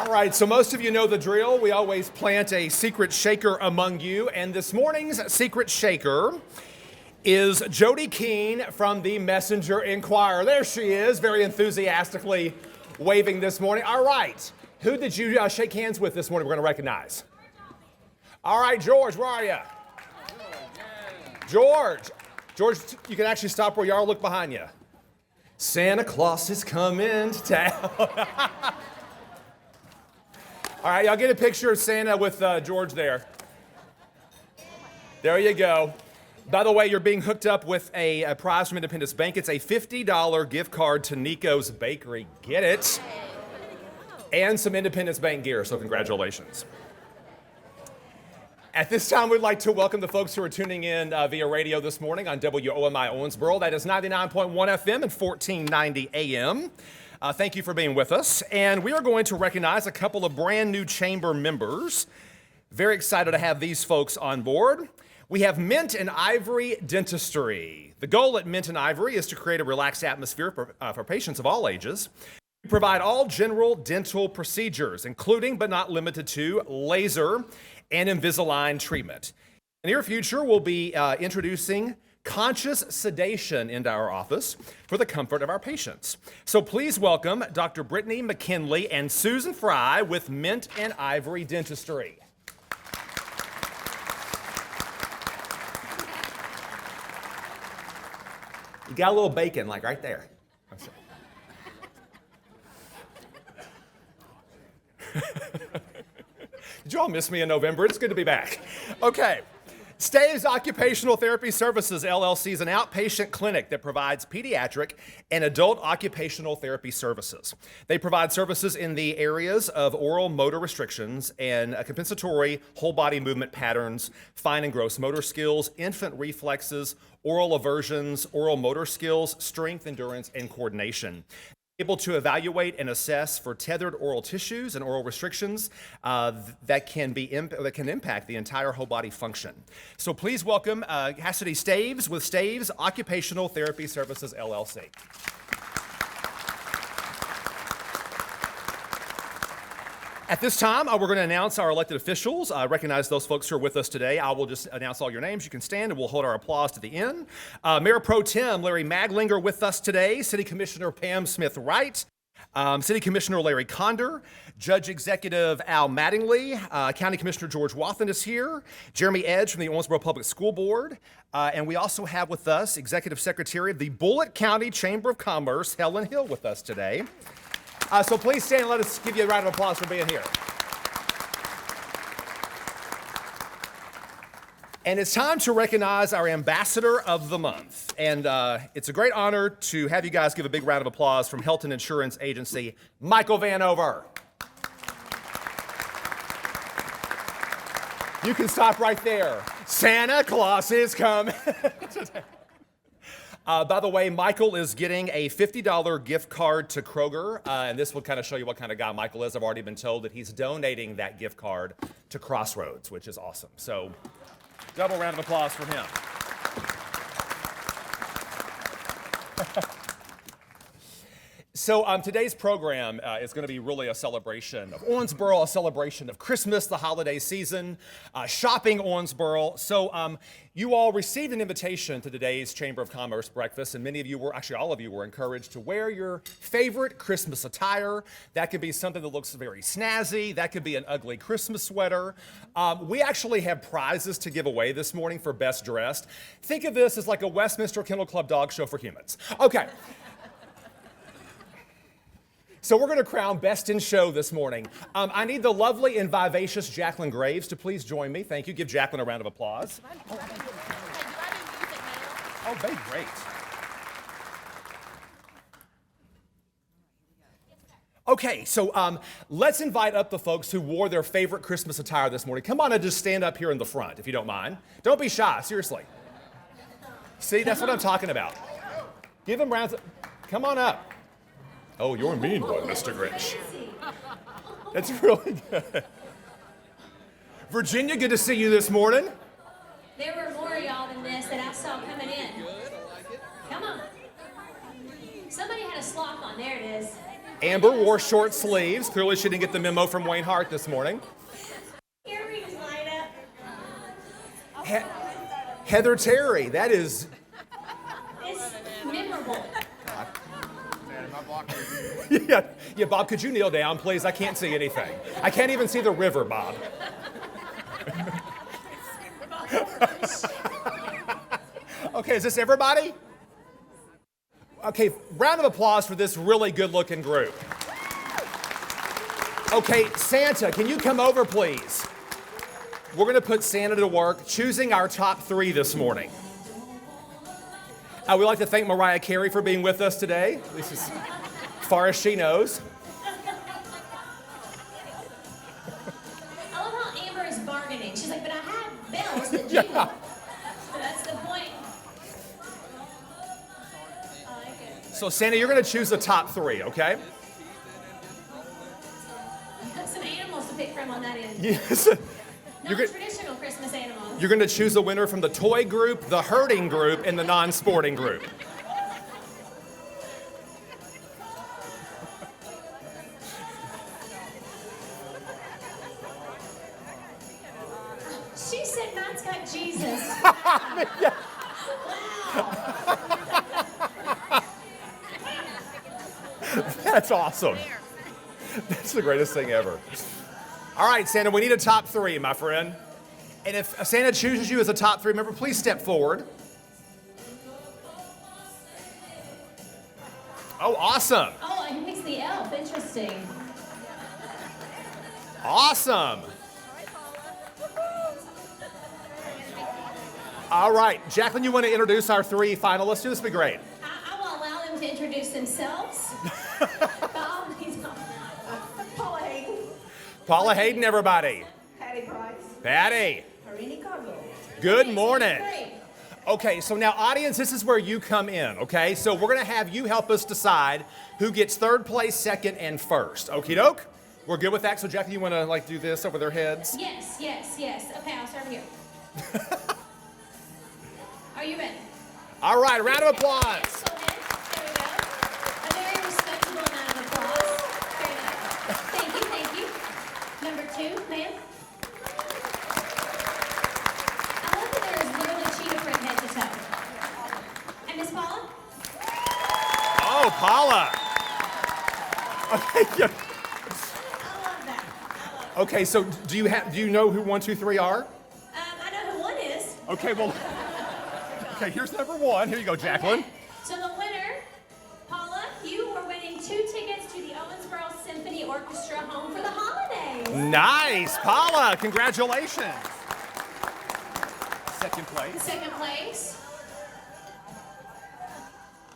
All right, so most of you know the drill. We always plant a secret shaker among you, and this morning's secret shaker is Jody Keene from the Messenger Inquirer. There she is, very enthusiastically waving this morning. All right, who did you shake hands with this morning we're going to recognize? All right, George, where are you? George, you can actually stop where you are, look behind you. Santa Claus is coming to town. All right, y'all get a picture of Santa with George there. There you go. By the way, you're being hooked up with a prize from Independence Bank. It's a $50 gift card to Nico's Bakery. Get it? And some Independence Bank gear, so congratulations. At this time, we'd like to welcome the folks who are tuning in via radio this morning on WOMI Owensboro. That is 99.1 FM and 1490 AM. Thank you for being with us. And we are going to recognize a couple of brand new chamber members. Very excited to have these folks on board. We have Mint and Ivory Dentistry. The goal at Mint and Ivory is to create a relaxed atmosphere for patients of all ages. We provide all general dental procedures, including but not limited to laser and Invisalign treatment. In the near future, we'll be introducing conscious sedation into our office for the comfort of our patients. So please welcome Dr. Brittany McKinley and Susan Fry with Mint and Ivory Dentistry. You got a little bacon, like right there. Did you all miss me in November? It's good to be back. Okay. Staves Occupational Therapy Services, LLC is an outpatient clinic that provides pediatric and adult occupational therapy services. They provide services in the areas of oral motor restrictions and compensatory whole body movement patterns, fine and gross motor skills, infant reflexes, oral aversions, oral motor skills, strength, endurance, and coordination. Able to evaluate and assess for tethered oral tissues and oral restrictions that can impact the entire whole body function. So please welcome Cassidy Staves with Staves Occupational Therapy Services, LLC. At this time, we're going to announce our elected officials. I recognize those folks who are with us today. I will just announce all your names. You can stand and we'll hold our applause to the end. Mayor Pro Tem Larry Maglinger with us today. City Commissioner Pam Smith-Wright. City Commissioner Larry Condor. Judge Executive Al Mattingly. County Commissioner George Wathen is here. Jeremy Edge from the Owensboro Public School Board. And we also have with us Executive Secretary of the Bullitt County Chamber of Commerce, Helen Hill, with us today. So please stand and let us give you a round of applause for being here. And it's time to recognize our Ambassador of the Month. And it's a great honor to have you guys give a big round of applause from Helton Insurance Agency, Michael Vanover. You can stop right there. Santa Claus is coming. By the way, Michael is getting a $50 gift card to Kroger, and this will kind of show you what kind of guy Michael is. I've already been told that he's donating that gift card to Crossroads, which is awesome. So, double round of applause for him. So today's program is going to be really a celebration of Owensboro, a celebration of Christmas, the holiday season, shopping Owensboro. So you all received an invitation to today's Chamber of Commerce breakfast, and many of you were, actually all of you were encouraged to wear your favorite Christmas attire. That could be something that looks very snazzy. That could be an ugly Christmas sweater. We actually have prizes to give away this morning for best dressed. Think of this as like a Westminster Kennel Club dog show for humans. Okay. So we're going to crown Best in Show this morning. I need the lovely and vivacious Jacqueline Graves to please join me. Thank you. Give Jacqueline a round of applause. Oh, very great. Okay, so let's invite up the folks who wore their favorite Christmas attire this morning. Come on and just stand up here in the front, if you don't mind. Don't be shy, seriously. See, that's what I'm talking about. Give them rounds. Come on up. Oh, you're a mean one, Mr. Grinch. That's really good. Virginia, good to see you this morning. There were more of y'all than this that I saw coming in. Come on. Somebody had a sloth on. There it is. Amber wore short sleeves. Clearly she didn't get the memo from Wayne Hart this morning. Earrings light up. Heather Terry, that is... It's memorable. Yeah, Bob, could you kneel down, please? I can't see anything. I can't even see the river, Bob. Okay, is this everybody? Okay, round of applause for this really good-looking group. Okay, Santa, can you come over, please? We're going to put Santa to work choosing our top 3 this morning. We'd like to thank Mariah Carey for being with us today, at least as far as she knows. I love how Amber is bargaining. She's like, but I have bells that jingle. Yeah. So that's the point. I like it. So, Santa, you're going to choose the top 3, okay? You got some animals to pick from on that end. Yes. Non-traditional Christmas animals. You're going to choose a winner from the toy group, the herding group, and the non-sporting group. She said mine's got Jesus. Yeah. Wow. That's awesome. That's the greatest thing ever. All right, Santa, we need a top 3, my friend. And if Santa chooses you as a top 3 member, please step forward. Oh, awesome. Oh, he picks the elf. Interesting. Awesome. All right, Jacqueline, you want to introduce our 3 finalists? This would be great. I will allow them to introduce themselves. Paula Hayden. Paula Hayden, everybody. Patty Price. Patty. Harini Cargo. Good morning. Great. Okay, so now, audience, this is where you come in, okay? So we're going to have you help us decide who gets 3rd place, 2nd, and 1st. Okie doke? We're good with that? So, Jackie, you want to, do this over their heads? Yes. Okay, I'll start here. Are you ready? All right, round of applause. Yes, go ahead. There we go. A very respectable amount of applause. Very nice. Thank you. Number 2, ma'am. I love that there is literally cheetah print head to toe. And Miss Paula? Oh, Paula. Okay, yeah. I love that. Okay, so do you know who 1, 2, 3 are? I know who 1 is. Okay, well, okay, here's number 1. Here you go, Jacqueline. Okay. So the winner, Paula, you are winning 2 tickets to the Owensboro Symphony Orchestra home for the holidays. Nice, Paula, congratulations. 2nd place. Second place.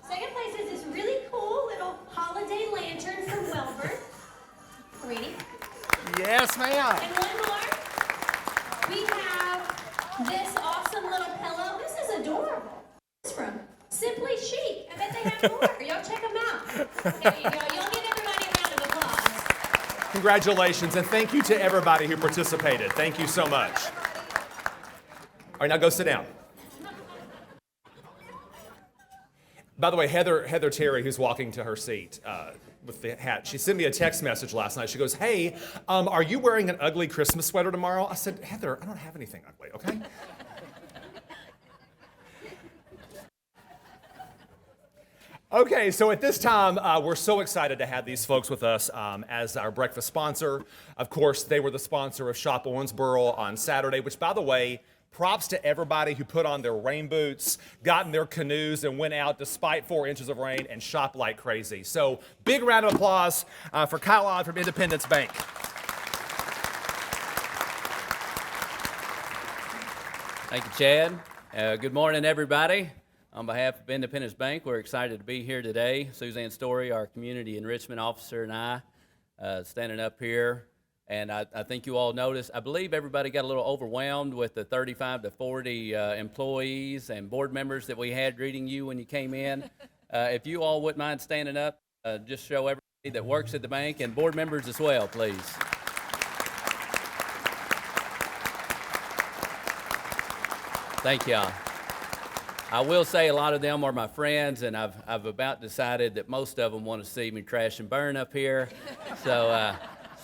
Second place is this really cool little holiday lantern from Welburn. Ready? Yes, ma'am. And one more. We have this awesome little pillow. This is adorable. It's from Simply Chic. I bet they have more. Y'all check them out. There you go. You'll give everybody a round of applause. Congratulations, and thank you to everybody who participated. Thank you so much. All right, now go sit down. By the way, Heather Terry, who's walking to her seat with the hat, she sent me a text message last night. She goes, hey, are you wearing an ugly Christmas sweater tomorrow? I said, Heather, I don't have anything ugly, okay? Okay, so at this time, we're so excited to have these folks with us as our breakfast sponsor. Of course, they were the sponsor of Shop Owensboro on Saturday, which, by the way, props to everybody who put on their rain boots, got in their canoes, and went out despite 4 inches of rain and shopped like crazy. So big round of applause for Kyle Odd from Independence Bank. Thank you, Chad. Good morning, everybody. On behalf of Independence Bank, we're excited to be here today. Suzanne Story, our Community Enrichment Officer, and I standing up here. And I think you all noticed, I believe everybody got a little overwhelmed with the 35 to 40 employees and board members that we had greeting you when you came in. If you all wouldn't mind standing up, just show everybody that works at the bank and board members as well, please. Thank y'all. I will say a lot of them are my friends, and I've about decided that most of them want to see me crash and burn up here. So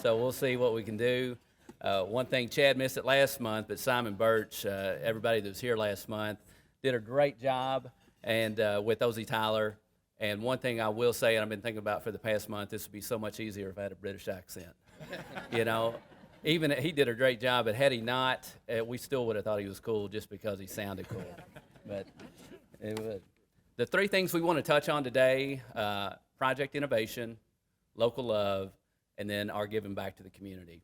we'll see what we can do. One thing, Chad missed it last month, but Simon Birch, everybody that was here last month, did a great job, and with Ozzie Tyler. And one thing I will say, and I've been thinking about for the past month, this would be so much easier if I had a British accent. You know, even he did a great job, but had he not, we still would have thought he was cool just because he sounded cool. But it would. The three things we want to touch on today, project innovation, local love, and then our giving back to the community.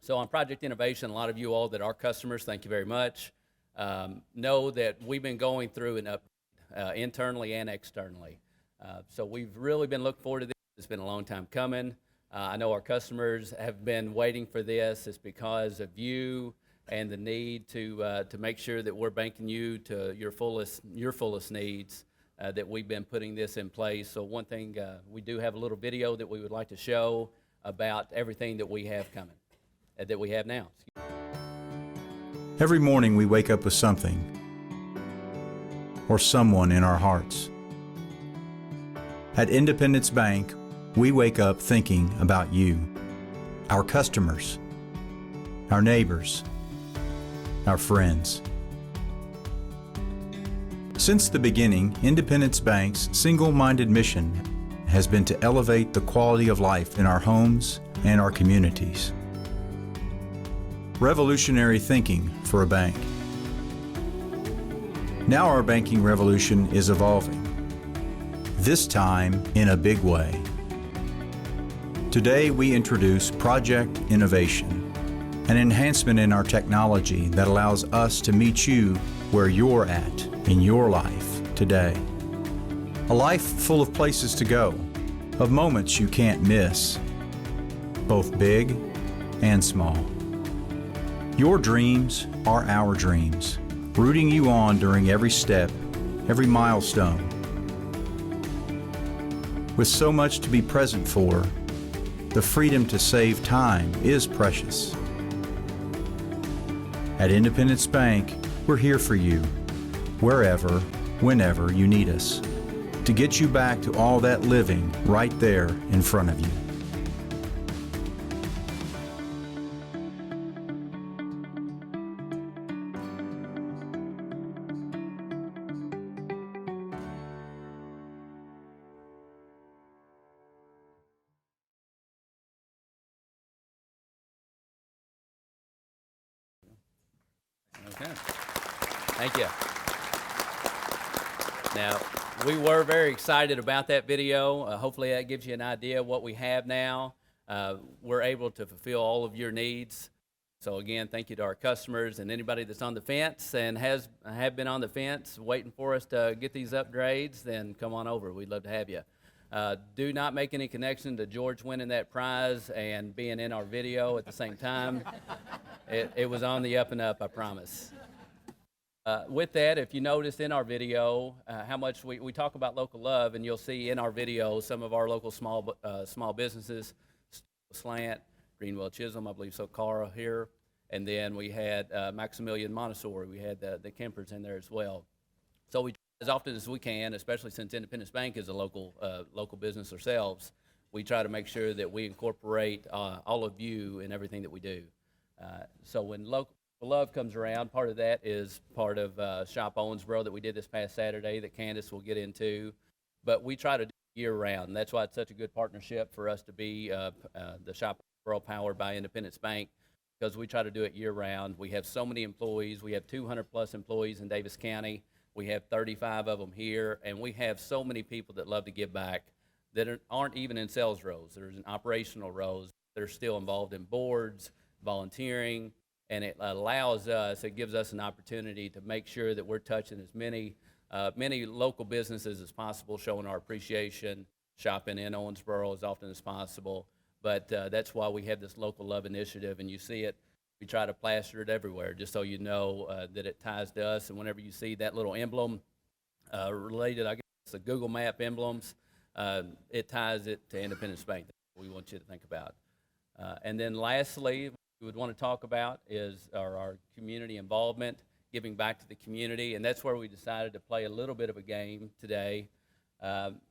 So on project innovation, a lot of you all that are customers, thank you very much, know that we've been going through an upgrade, internally and externally. So we've really been looking forward to this. It's been a long time coming. I know our customers have been waiting for this. It's because of you and the need to make sure that we're banking you to your fullest needs, that we've been putting this in place. So one thing, we do have a little video that we would like to show about everything that we have coming, that we have now. Every morning we wake up with something or someone in our hearts. At Independence Bank, we wake up thinking about you, our customers, our neighbors, our friends. Since the beginning, Independence Bank's single-minded mission has been to elevate the quality of life in our homes and our communities. Revolutionary thinking for a bank. Now our banking revolution is evolving, this time in a big way. Today we introduce Project Innovation, an enhancement in our technology that allows us to meet you where you're at in your life today. A life full of places to go, of moments you can't miss, both big and small. Your dreams are our dreams, rooting you on during every step, every milestone. With so much to be present for, the freedom to save time is precious. At Independence Bank, we're here for you, wherever, whenever you need us, to get you back to all that living right there in front of you. Okay. Thank you. Now, we were very excited about that video. Hopefully that gives you an idea of what we have now. We're able to fulfill all of your needs. So again, thank you to our customers and anybody that's on the fence and have been on the fence waiting for us to get these upgrades, then come on over. We'd love to have you. Do not make any connection to George winning that prize and being in our video at the same time. It was on the up and up, I promise. With that, if you noticed in our video how much we talk about local love, and you'll see in our video some of our local small businesses, Slant, Greenwell Chisholm, I believe so, Cara here, and then we had Maximilian Montessori. We had the Kempers in there as well. So we, as often as we can, especially since Independence Bank is a local business ourselves, we try to make sure that we incorporate all of you in everything that we do. So when local love comes around, part of that is part of Shop Owensboro that we did this past Saturday that Candace will get into. But we try to do it year-round, and that's why it's such a good partnership for us to be the Shop Owensboro powered by Independence Bank, because we try to do it year-round. We have so many employees. We have 200-plus employees in Davis County. We have 35 of them here, and we have so many people that love to give back that aren't even in sales roles. There's in operational roles. They're still involved in boards, volunteering, and it allows us, it gives us an opportunity to make sure that we're touching as many local businesses as possible, showing our appreciation, shopping in Owensboro as often as possible. But that's why we have this local love initiative, and you see it. We try to plaster it everywhere, just so you know that it ties to us. And whenever you see that little emblem related, I guess, the Google Map emblems, it ties it to Independence Bank. That's what we want you to think about. And then lastly, we would want to talk about is our community involvement giving back to the community, and that's where we decided to play a little bit of a game today.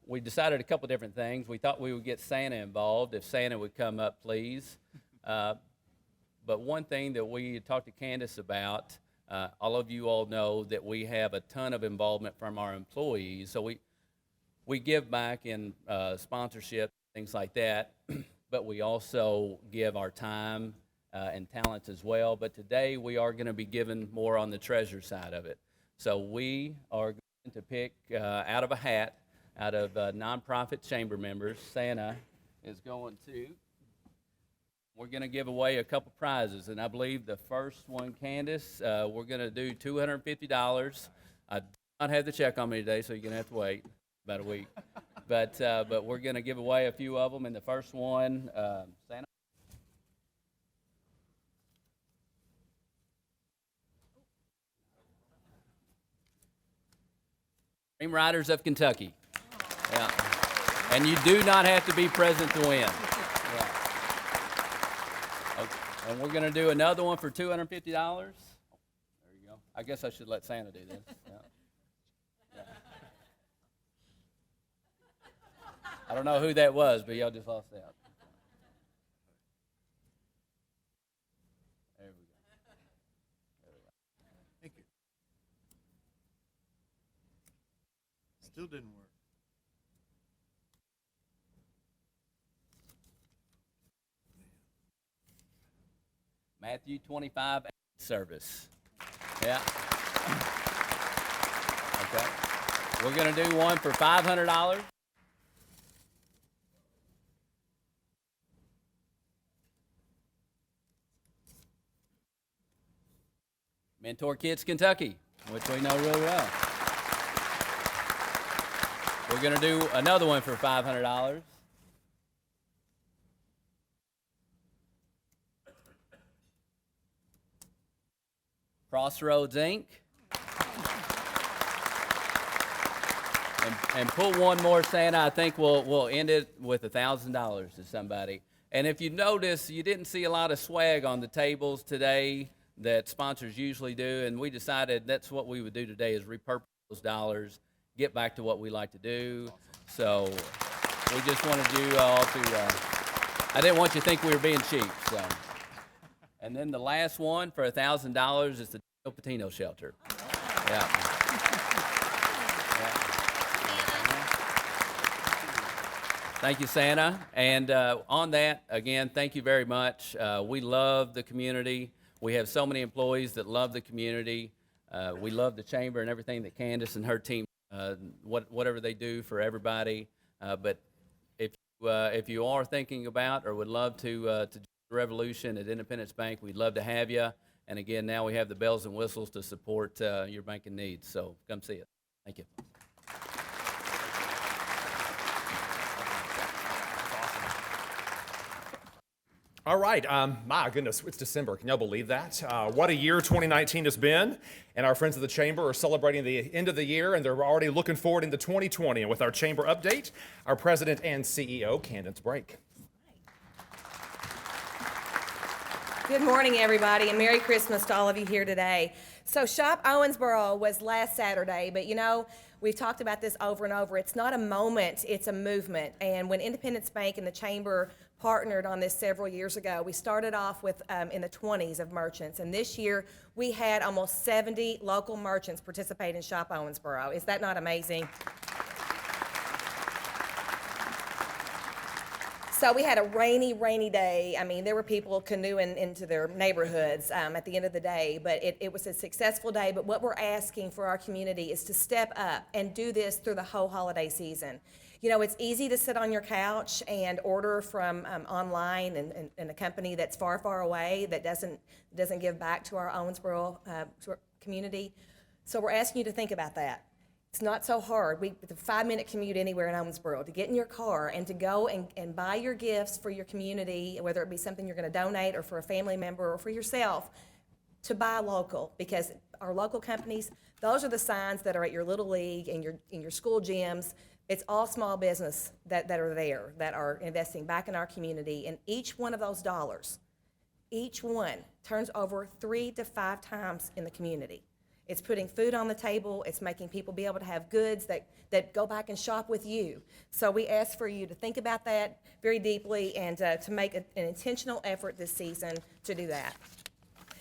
We decided a couple different things. We thought we would get Santa involved, if Santa would come up, please. But one thing that we talked to Candace about, all of you all know that we have a ton of involvement from our employees, so we give back in sponsorship, things like that, but we also give our time and talents as well. But today we are going to be giving more on the treasure side of it. So we are going to pick out of a hat, out of nonprofit chamber members. Santa is going to. We're going to give away a couple prizes, and I believe the first one, Candace, we're going to do $250. I do not have the check on me today, so you're going to have to wait about a week. But we're going to give away a few of them, and the first one, Santa. Dream Riders of Kentucky. Yeah. And you do not have to be present to win. Yeah. Okay. And we're going to do another one for $250. There you go. I guess I should let Santa do this. Yeah. Yeah. I don't know who that was, but y'all just lost out. There we go. There we go. Thank you. Still didn't work. Matthew 25 service. Yeah. Okay. We're going to do one for $500. Mentor Kids Kentucky, which we know really well. We're going to do another one for $500. Crossroads Inc. And pull one more, Santa. I think we'll end it with $1,000 to somebody. And if you notice, you didn't see a lot of swag on the tables today that sponsors usually do, and we decided that's what we would do today, is repurpose those dollars, get back to what we like to do. So we just wanted you all to, I didn't want you to think we were being cheap. So. And then the last one for $1,000 is the Patino Shelter. Yeah. Thank you, Santa. And on that, again, thank you very much. We love the community. We have so many employees that love the community. We love the chamber and everything that Candace and her team, whatever they do for everybody. But if you are thinking about or would love to join the revolution at Independence Bank, we'd love to have you. And again, now we have the bells and whistles to support your banking needs. So come see it. Thank you. All right, my goodness, it's December. Can y'all believe that? What a year 2019 has been. And our friends of the Chamber are celebrating the end of the year, and they're already looking forward into 2020. And with our Chamber update, our President and CEO, Candace Brake. Good morning, everybody, and Merry Christmas to all of you here today. So Shop Owensboro was last Saturday, but you know, we've talked about this over and over. It's not a moment, it's a movement. And when Independence Bank and the Chamber partnered on this several years ago, we started off with in the 20s of merchants. And this year, we had almost 70 local merchants participate in Shop Owensboro. Is that not amazing? So we had a rainy day. I mean, there were people canoeing into their neighborhoods at the end of the day, but it was a successful day. But what we're asking for our community is to step up and do this through the whole holiday season. You know, it's easy to sit on your couch and order from online and a company that's far away that doesn't give back to our Owensboro community. So we're asking you to think about that. It's not so hard. It's a 5-minute commute anywhere in Owensboro to get in your car and to go and buy your gifts for your community, whether it be something you're going to donate or for a family member or for yourself, to buy local, because our local companies, those are the signs that are at your little league and in your school gyms. It's all small business that are there, that are investing back in our community, and each one of those dollars, each one turns over 3 to 5 times in the community. It's putting food on the table. It's making people be able to have goods that go back and shop with you. So we ask for you to think about that very deeply and to make an intentional effort this season to do that.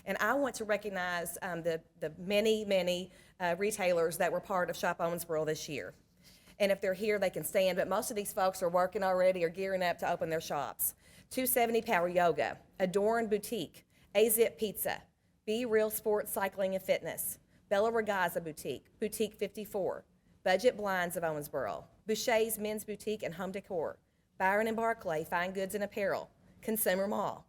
And I want to recognize the many retailers that were part of Shop Owensboro this year. And if they're here, they can stand, but most of these folks are working already or gearing up to open their shops. 270 Power Yoga, Adorn Boutique, A-Zip Pizza, Be Real Sports Cycling and Fitness, Bella Ragazza Boutique, Boutique 54, Budget Blinds of Owensboro, Boucher's Men's Boutique and Home Decor, Byron and Barclay Fine Goods and Apparel, Consumer Mall,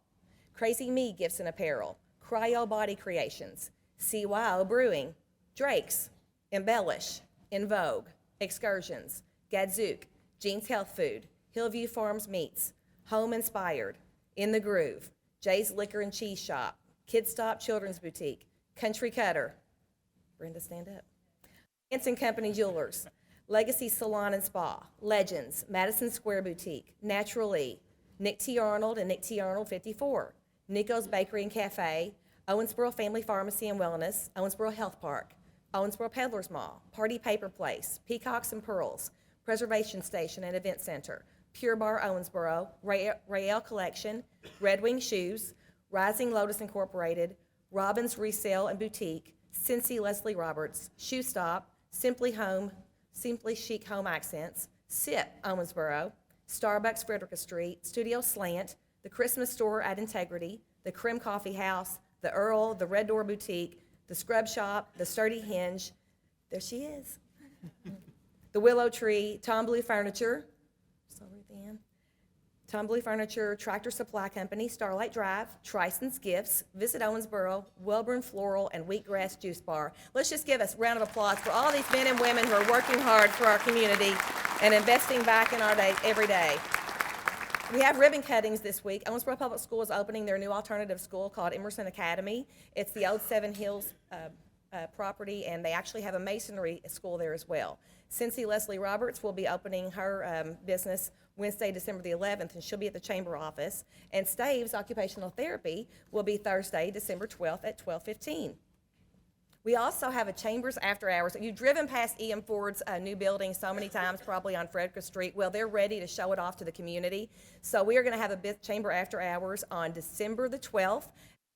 Crazy Me Gifts and Apparel, Cryo Body Creations, CYO Brewing, Drake's, Embellish, In Vogue, Excursions, Gadzook, Jean's Health Food, Hillview Farms Meats, Home Inspired, In the Groove, Jay's Liquor and Cheese Shop, Kid Stop Children's Boutique, Country Cutter, Brenda, stand up, Hanson Company Jewelers, Legacy Salon and Spa, Legends, Madison Square Boutique, Natural E, Nick T. Arnold and Nick T. Arnold 54, Nico's Bakery and Cafe, Owensboro Family Pharmacy and Wellness, Owensboro Health Park, Owensboro Peddlers Mall, Party Paper Place, Peacocks and Pearls, Preservation Station and Event Center, Pure Bar Owensboro, Rael Collection, Red Wing Shoes, Rising Lotus Incorporated, Robbins Resale and Boutique, Cincy Leslie Roberts, Shoe Stop, Simply Chic Home Accents, SIP Owensboro, Starbucks Frederica Street, Studio Slant, the Christmas Store at Integrity, the Crim Coffee House, the Earl, the Red Door Boutique, the Scrub Shop, the Sturdy Hinge, there she is, the Willow Tree, Tom Blue Furniture, Tom Blue Furniture, Tractor Supply Company, Starlight Drive, Trison's Gifts, Visit Owensboro, Welborn Floral, and Wheatgrass Juice Bar. Let's just give us a round of applause for all these men and women who are working hard for our community and investing back in our day every day. We have ribbon cuttings this week. Owensboro Public School is opening their new alternative school called Emerson Academy. It's the old Seven Hills property, and they actually have a masonry school there as well. Cincy Leslie Roberts will be opening her business Wednesday, December the 11th, and she'll be at the chamber office. And Staves Occupational Therapy will be Thursday, December 12th at 12:15. We also have a Chambers After Hours. You've driven past E.M. Ford's new building so many times, probably on Frederica Street. Well, they're ready to show it off to the community. So we are going to have a Chamber After Hours on December the 12th,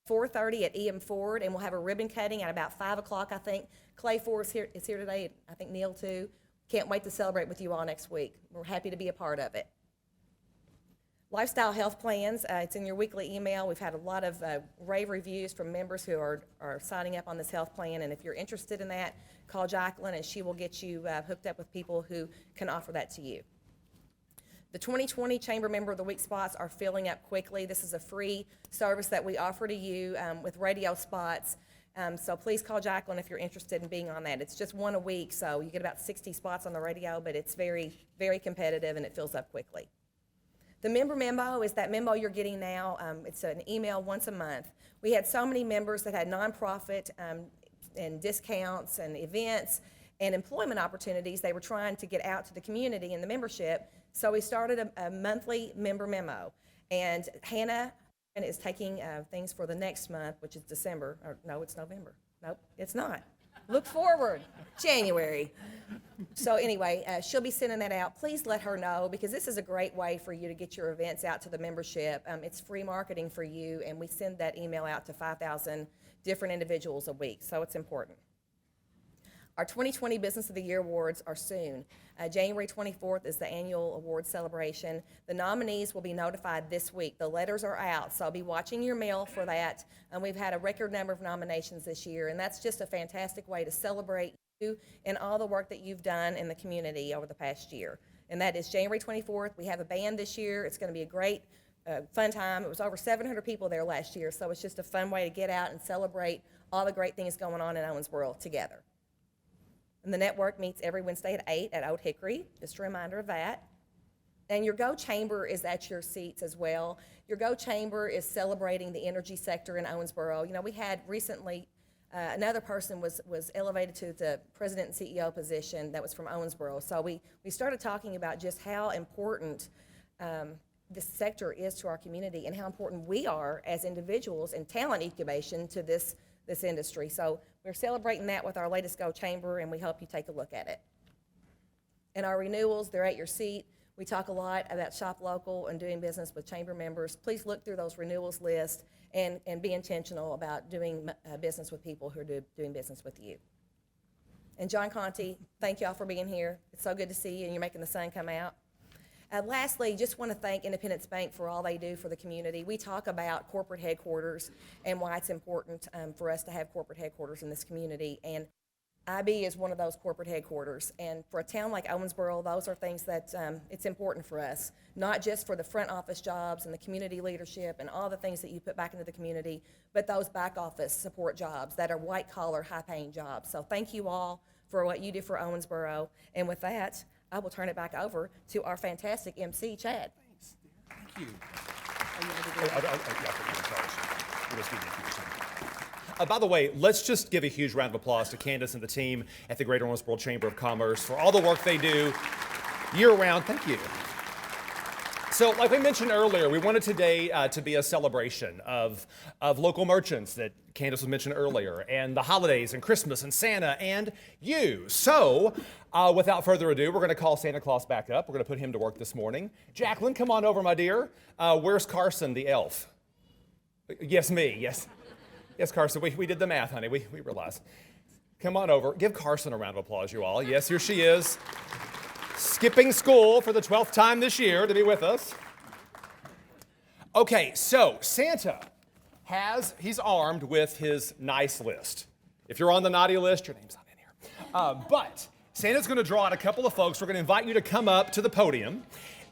4:30 at E.M. Ford, and we'll have a ribbon cutting at about 5 o'clock, I think. Clay Ford is here today, I think Neil too. Can't wait to celebrate with you all next week. We're happy to be a part of it. Lifestyle health plans, it's in your weekly email. We've had a lot of rave reviews from members who are signing up on this health plan, and if you're interested in that, call Jacqueline and she will get you hooked up with people who can offer that to you. The 2020 Chamber Member of the Week spots are filling up quickly. This is a free service that we offer to you with radio spots. So please call Jacqueline if you're interested in being on that. It's just one a week, so you get about 60 spots on the radio, but it's very, very competitive and it fills up quickly. The member memo is that memo you're getting now. It's an email once a month. We had so many members that had nonprofit and discounts and events and employment opportunities they were trying to get out to the community and the membership. So we started a monthly member memo. And Hannah is taking things for the next month, which is December. Or no, it's November. Nope, it's not. Look forward, January. So anyway, she'll be sending that out. Please let her know, because this is a great way for you to get your events out to the membership. It's free marketing for you, and we send that email out to 5,000 different individuals a week, so it's important. Our 2020 Business of the Year awards are soon. January 24th is the annual award celebration. The nominees will be notified this week. The letters are out, so I'll be watching your mail for that. We've had a record number of nominations this year, and that's just a fantastic way to celebrate you and all the work that you've done in the community over the past year. And that is January 24th. We have a band this year. It's going to be a great, fun time. It was over 700 people there last year, so it's just a fun way to get out and celebrate all the great things going on in Owensboro together. And the network meets every Wednesday at 8 at Old Hickory, just a reminder of that. And your Go Chamber is at your seats as well. Your Go Chamber is celebrating the energy sector in Owensboro. You know, we had recently, another person was elevated to the president and CEO position that was from Owensboro. So we started talking about just how important this sector is to our community and how important we are as individuals in talent incubation to this this industry. So we're celebrating that with our latest Go Chamber, and we hope you take a look at it. And our renewals, they're at your seat. We talk a lot about shop local and doing business with chamber members. Please look through those renewals lists and be intentional about doing business with people who are doing business with you. And John Conti, thank y'all for being here. It's so good to see you, and you're making the sun come out. Lastly, just want to thank Independence Bank for all they do for the community. We talk about corporate headquarters and why it's important for us to have corporate headquarters in this community. And IB is one of those corporate headquarters. And for a town like Owensboro, those are things that it's important for us, not just for the front office jobs and the community leadership and all the things that you put back into the community, but those back office support jobs that are white collar, high paying jobs. So thank you all for what you do for Owensboro. And with that, I will turn it back over to our fantastic MC, Chad. Thank you. By the way, let's just give a huge round of applause to Candace and the team at the Greater Owensboro Chamber of Commerce for all the work they do year-round. Thank you. So, like we mentioned earlier, we wanted today to be a celebration of local merchants that Candace was mentioned earlier, and the holidays and Christmas and Santa and you. So, without further ado, we're going to call Santa Claus back up. We're going to put him to work this morning. Jacqueline, come on over, my dear. Where's Carson, the elf? Yes, me. Yes. Yes, Carson, we did the math, honey. We realized. Come on over. Give Carson a round of applause, you all. Yes, here she is. Skipping school for the 12th time this year to be with us. Okay, so Santa he's armed with his nice list. If you're on the naughty list, your name's not in here. But Santa's going to draw out a couple of folks. We're going to invite you to come up to the podium,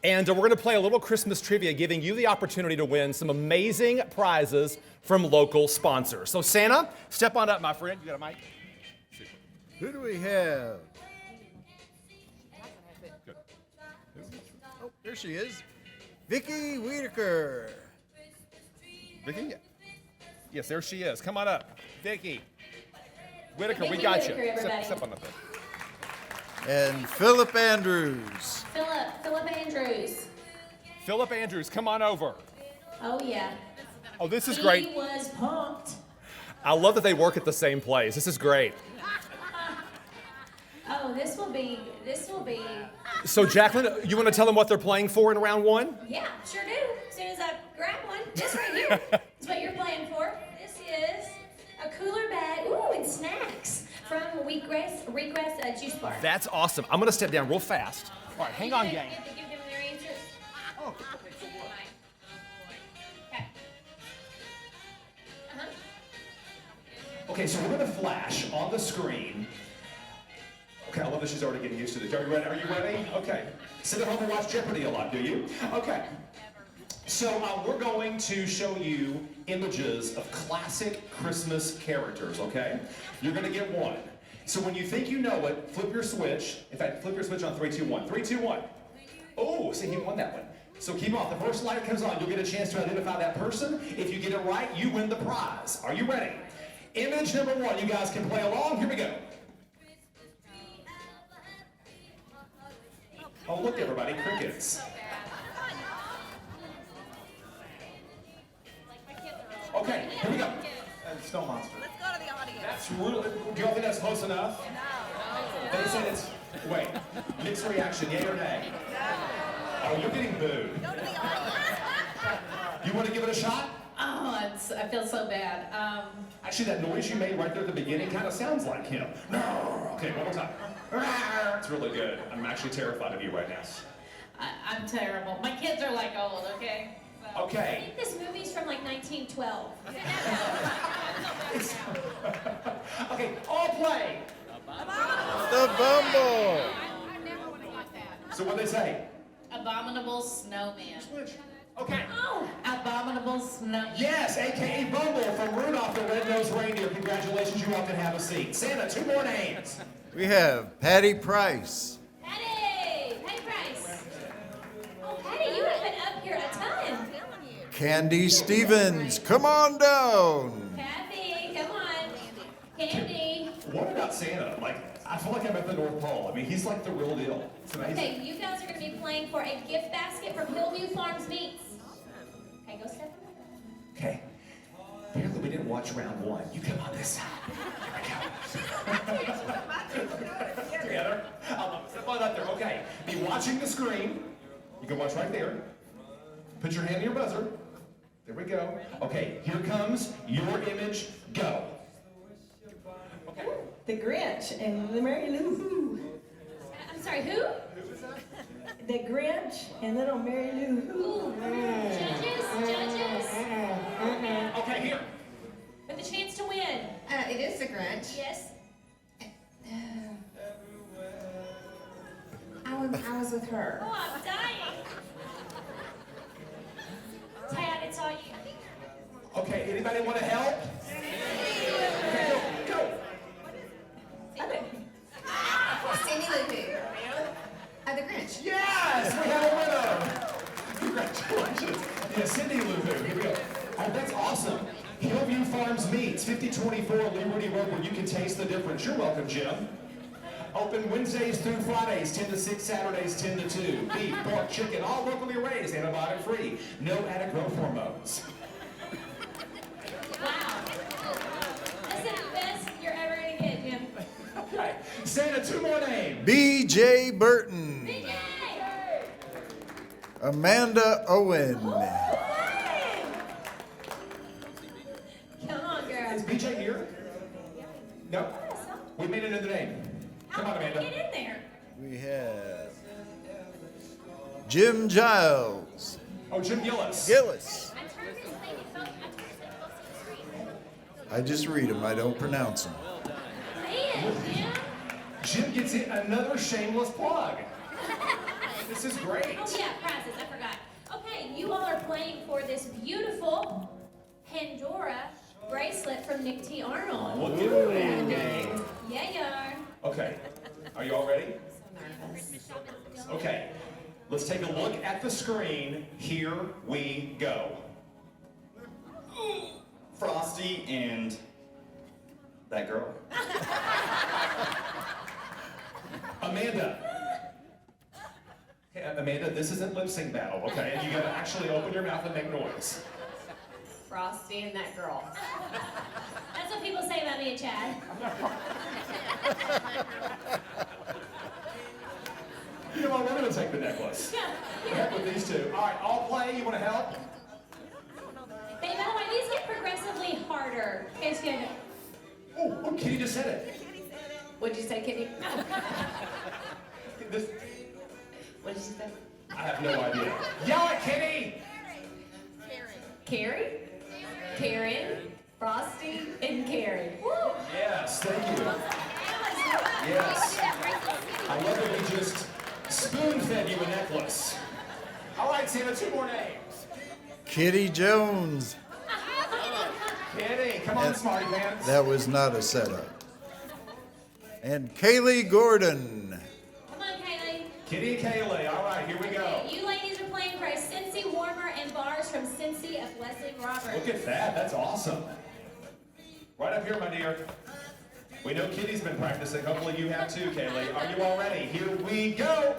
and we're going to play a little Christmas trivia, giving you the opportunity to win some amazing prizes from local sponsors. So Santa, step on up, my friend. You got a mic? Who do we have? Oh, there she is. Vicki Whitaker. Vicki? Yes, there she is. Come on up. Vicki. Whitaker, we Vicki got Whitaker, you. everybody. Step on up there. And Philip Andrews. Philip Andrews. Philip Andrews, come on over. Oh, yeah. Oh, this is great. He was pumped. I love that they work at the same place. This is great. Oh, this will be, So, Jacqueline, you want to tell them what they're playing for in round one? yeah, sure do. As soon as I grab one, this right here is what you're playing for. This is a cooler bag, ooh, and snacks from Wheatgrass Juice Bar. That's awesome. I'm going to step down real fast. All right, hang on, gang. You have to give them their answers. Oh, okay, so what? Okay. Okay, so we're going to flash on the screen. Okay, I love that she's already getting used to this. Are you ready? Okay. Sit at home and watch Jeopardy a lot, do you? Okay. So we're going to show you images of classic Christmas characters, okay? You're going to get one. So when you think you know it, flip your switch. In fact, flip your switch on 3, 2, 1. 3, 2, 1. Oh, see, he won that one. So keep off. The first light comes on, you'll get a chance to identify that person. If you get it right, you win the prize. Are you ready? Image number 1. You guys can play along. Here we go. Oh, look, everybody, crickets. Okay, here we go. Snow monster. Let's go to the audience. That's really, do y'all think that's close enough? No. They said it's, wait, mixed reaction, yay or nay? No. Oh, you're getting booed. Go to the audience. You want to give it a shot? Oh, I feel so bad. Actually, that noise you made right there at the beginning kind of sounds like him. No. Okay, one more time. It's really good. I'm actually terrified of you right now. I'm terrible. My kids are like old, okay? So. I Okay. think this movie's from like 1912. Okay, all play. The Bumble. So what they say? Abominable Snowman. Switch. Okay. Oh, Abominable Snowman. Yes, a.k.a. Bumble from Rudolph the Red-Nosed Reindeer. Congratulations, you all can have a seat. Santa, 2 more names. We have Patty Price. Patty Price. Oh, Patty, you have been up here a ton. Candy Stevens. Come on down. Kathy, come on. Candy. What about Santa? Like, I feel like I'm at the North Pole. I mean, he's like the real deal. It's amazing. Okay, you guys are going to be playing for a gift basket from Hillview Farms Meats. Okay, go step on. Okay. Apparently we didn't watch round one. You come on this side. Here we go. Together. Step on up there. Okay. Be watching the screen. You can watch right there. Put your hand on your buzzer. There we go. Okay, here comes your image. Go. Okay. The Grinch and the Mary Lou Who. I'm sorry, who? The Grinch and little Mary Lou Who. Ooh, judges. Okay, here. With the chance to win. It is the Grinch. Yes. I was with her. Oh, I'm dying. Tad, it's all you. Okay, anybody want to help? Okay, go. Cindy Lou Who. The Grinch. Yes, we have a winner. Congratulations. Yeah, Cindy Lou Who. Here we go. Oh, that's awesome. Hillview Farms Meats, 5024 Liberty Road, where you can taste the difference. You're welcome, Jim. Open Wednesdays through Fridays, 10 to 6, Saturdays, 10 to 2. Beef, pork, chicken, all locally raised, antibiotic-free. No added growth hormones. Wow. That's the best you're ever going to get, Jim. Okay. Santa, 2 more names. B.J. Burton. BJ! Amanda Owen. Come on, girl. Is BJ here? No? We made it in the name. Come on, Amanda. Get in there. We have Jim Giles. Oh, Jim Gillis. Gillis. I turned this lady close to the screen. I just read them, I don't pronounce them. Man, Jim. Jim gets in another shameless plug. This is great. Oh, yeah, prizes. I forgot. Okay, you all are playing for this beautiful Pandora bracelet from Nick T. Arnold. Look at that game. Yeah, you are. Okay. Are you all ready? Okay. Let's take a look at the screen. Here we go. Frosty and that girl. Amanda. Okay, Amanda, this isn't lip sync battle, okay? You gotta actually open your mouth and make noise. Frosty and that girl. That's what people say about me and Chad. You know what? We're gonna take the necklace. Yeah. Heck with these two. All right, all play. You wanna help? Hey, by the way, these get progressively harder. Okay, it's good. Oh, Kitty just said it. What'd you say, Kitty? This, What'd you say? I have no idea. Yell it, Kitty! Carrie? Karen? Frosty and Carrie. Woo! Yes, thank you. Yes. I love that we just spoon-fed you a necklace. All right, Santa, 2 more names. Kitty Jones. Kitty, come on, smarty pants. That was not a setup. And Kaylee Gordon. Come on, Kaylee. Kitty and Kaylee. All right, here we go. You ladies are playing for a Cincy warmer and bars from Cincy of Leslie Roberts. Look at that. That's awesome. Right up here, my dear. We know Kitty's been practicing. Hopefully you have too, Kaylee. Are you all ready? Here we go.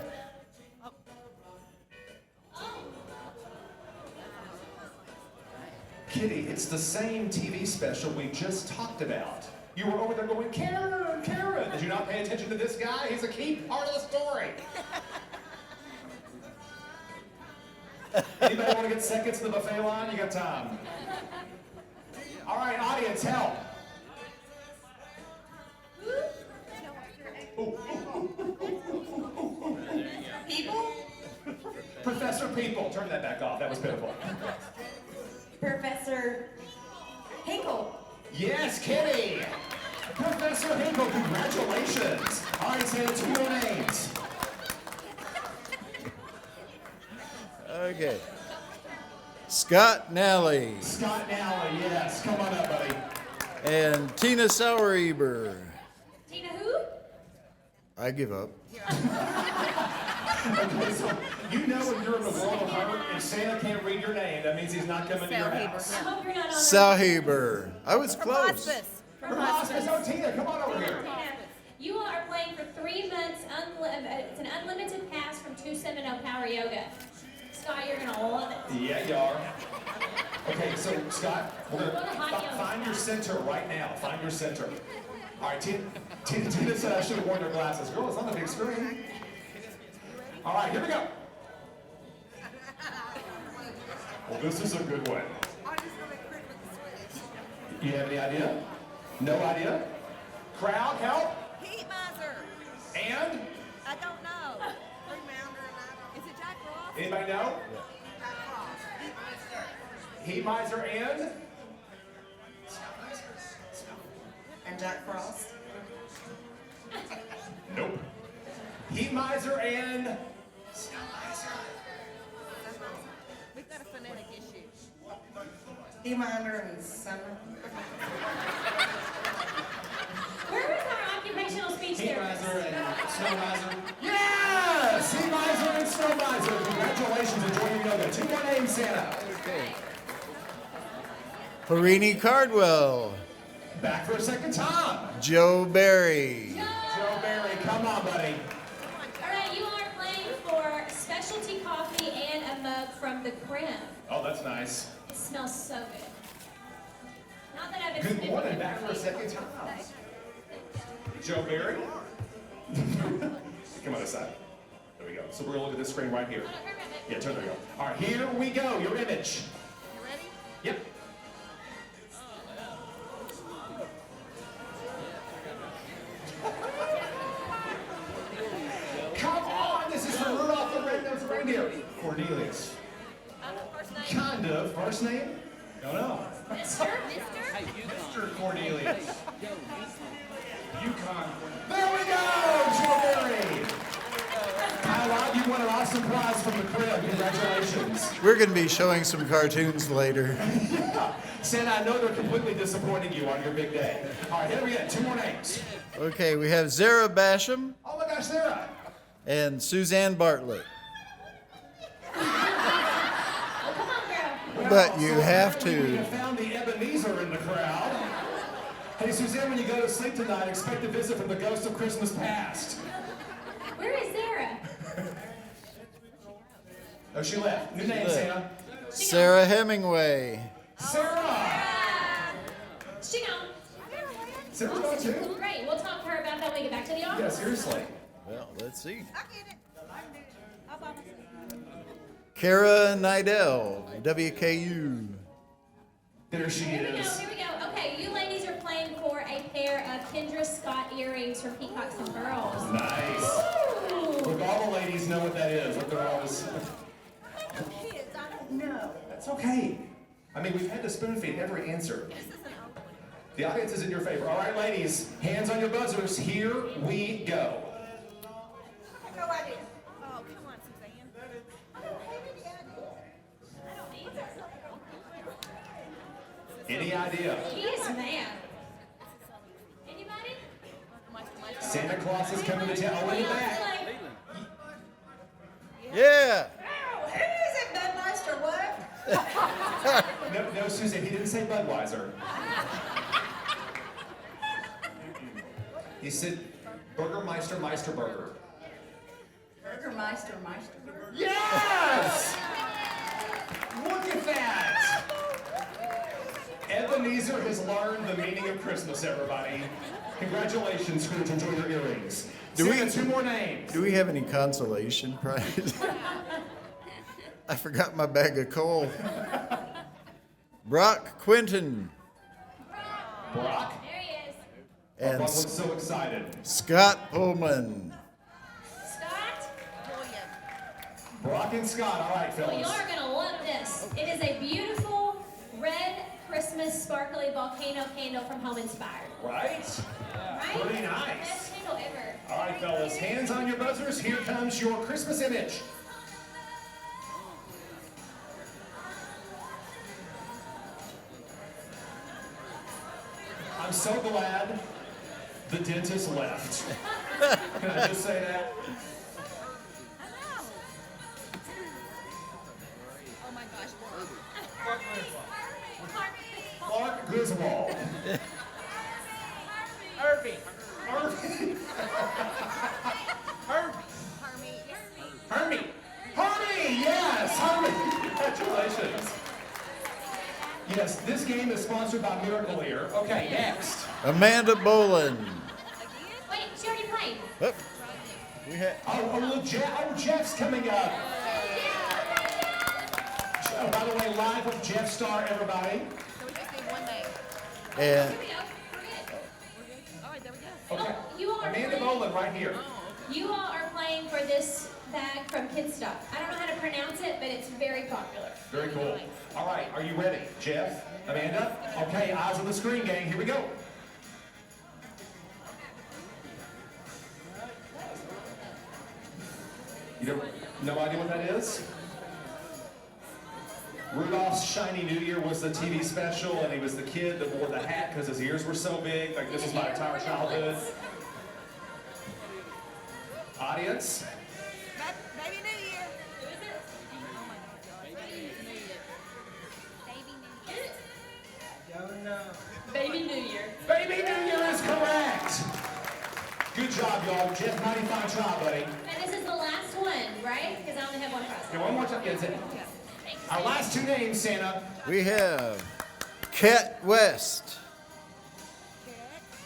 Kitty, it's the same TV special we just talked about. You were over there going, Karen, Karen. Did you not pay attention to this guy? He's a key part of the story. Anybody want to get seconds to the buffet line? You got time. All right, audience, help. People? Professor People, turn that back off. That was pitiful. Professor Hinkle. Yes, Kitty. Professor Hinkle, congratulations. All right, say 2 more names. Okay. Scott Nally. Scott Nally, yes. Come on up, buddy. And Tina Sauereber. Tina who? I give up. Okay, so you know when you're in the world of hurt and Santa can't read your name, that means he's not coming to your house. I hope you're not on Sauereber. I was close. From hospice. Oh, Tina, come on over here. You all are playing for 3 months. It's an unlimited pass from 270 Power Yoga. Scott, you're gonna love it. Yeah, you are. Okay, so Scott, we're gonna find your center right now. Find your center. All right, Tina said I should have worn her glasses. Girl, it's on the big screen. All right, here we go. Well, this is a good one. You have any idea? No idea? Crowd, help. Heat miser. And? I don't know. Is it Jack Frost? Anybody know? Jack Frost. Heat miser and? And Jack Frost. Nope. Heat miser and? We've got a phonetic issue. Heat miser and summer. Where was our occupational speech Heat therapist? riser and snow riser. Yes! Heat miser and snow miser. Congratulations and joining yoga. 2 more names, Santa. Harini Cardwell, Back for a second time. Joe Barry, Joe Barry, come on, buddy. All right, you are playing for specialty coffee and a mug from the Crim. Oh, that's nice. It smells so good. Not that I've Good been morning. Back for a second time. Joe Barry. Come on this side. There we go. So we're gonna look at this screen right here. Yeah, turn there you go. All right, here we go. Your image. You ready? Yep. Come on, this is from Rudolph the Red-Nosed Reindeer. Cornelius. First name. Kind of. First name? Don't know. Mister? Mr. Cornelius. Yukon. There we go, Joe Barry. How loud you won an awesome prize from the crib. Congratulations. we're going to be showing some cartoons later. Santa, I know they're completely disappointing you on your big day. All right, here we go. 2 more names. Okay, we have Zara Basham Oh my gosh, Sarah. and Suzanne Bartlett. Oh, come on, girl. But you have apparently We to. have found the Ebenezer in the crowd. Hey, Suzanne, when you go to sleep tonight, expect a visit from the ghost of Christmas past. Where is Sarah? Oh, she left. New name, left. Santa. Sarah Hemingway. Sarah. She gone. Sarah's gone too? Great. We'll talk to her about that when we get back to the Yeah, office. seriously. Well, let's see. I get it. I can do it. I'll buy myself. Kara Nidell, WKU. There she Here we go. is. Here we go. Okay, you ladies are playing for a pair of Kendra Scott earrings from Peacocks and Pearls. Nice. Ooh. Look, all the ladies know what that is. What they're always. Kids, I don't know. That's okay. I mean, we've had to spoon feed every answer. The audience is in your favor. All right, ladies, hands on your buzzers. Here we go. No idea. Oh, come on, Suzanne. I don't have any idea. I don't either. Any idea? He is mad. Anybody? Santa Claus is coming to town. Way back. Like, Yeah. Oh, who is it, Budmeister? What? No, Susan, he didn't say Budweiser. He said Burgermeister Meisterburger. Burgermeister Meister. Yes! Look at that! Ebenezer has learned the meaning of Christmas, everybody. Congratulations, Scrooge. Enjoy your earrings. Do we- Santa, 2 more names. Do we have any consolation prize? I forgot my bag of coal. Brock Quinton Brock. there he is. and Brock looks so excited. Scott Pullman. Scott, Brock and Scott. All right, well, y'all fellas. are gonna love this. It is a beautiful red Christmas sparkly volcano candle from Home Inspired. Right? Right? Pretty nice. Best candle ever. All right, fellas. Hands on your buzzers. Here comes your Christmas image. I'm so glad the dentist left. Can I just say that? Oh my gosh. Clark Griswold. Herbie. Hermie. Hermie. Hermie, yes, Hermie. Congratulations. Yes, this game is sponsored by Miracle Ear. Okay, next. Amanda Boland. Wait, she already played. Oh, we had, Oh, Jeff's coming up. Oh, by the way, live with Jeff Star, everybody. and Here we go. We're good. Okay. Oh, you all are Amanda playing. Boland right here. You all are playing for this bag from Kid Stuff. I don't know how to pronounce it, but it's very popular. Very cool. All right, are you ready? Jeff, Amanda? Okay, eyes on the screen, gang. Here we go. You don't, no idea what that is? Rudolph's Shiny New Year was the TV special, and he was the kid that wore the hat because his ears were so big. Like, this is my entire childhood. Audience? Baby New Year. Baby New Year. Baby New Year is correct! Good job, y'all. Jeff, mighty fine try, buddy. And this is the last one, right? Because I only have one across. Okay, one more time. Yeah, that's it. Our last two names, Santa. we have Cat West,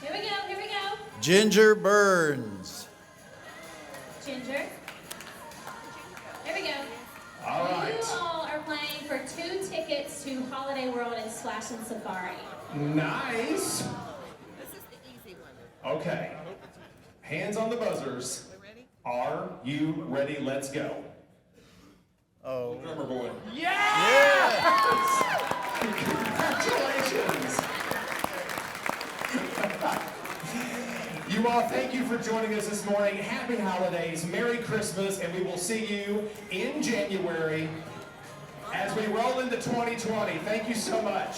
Here we go, here we go. Ginger Burns, Ginger. Here we go. All right. You all are playing for 2 tickets to Holiday World and Splash and Safari. Nice. This is the easy one. Okay. Hands on the buzzers. We ready? Are you ready? Let's go. oh, Drummer boy. Yes! Congratulations. You all, thank you for joining us this morning. Happy holidays, Merry Christmas, and we will see you in January as we roll into 2020. Thank you so much.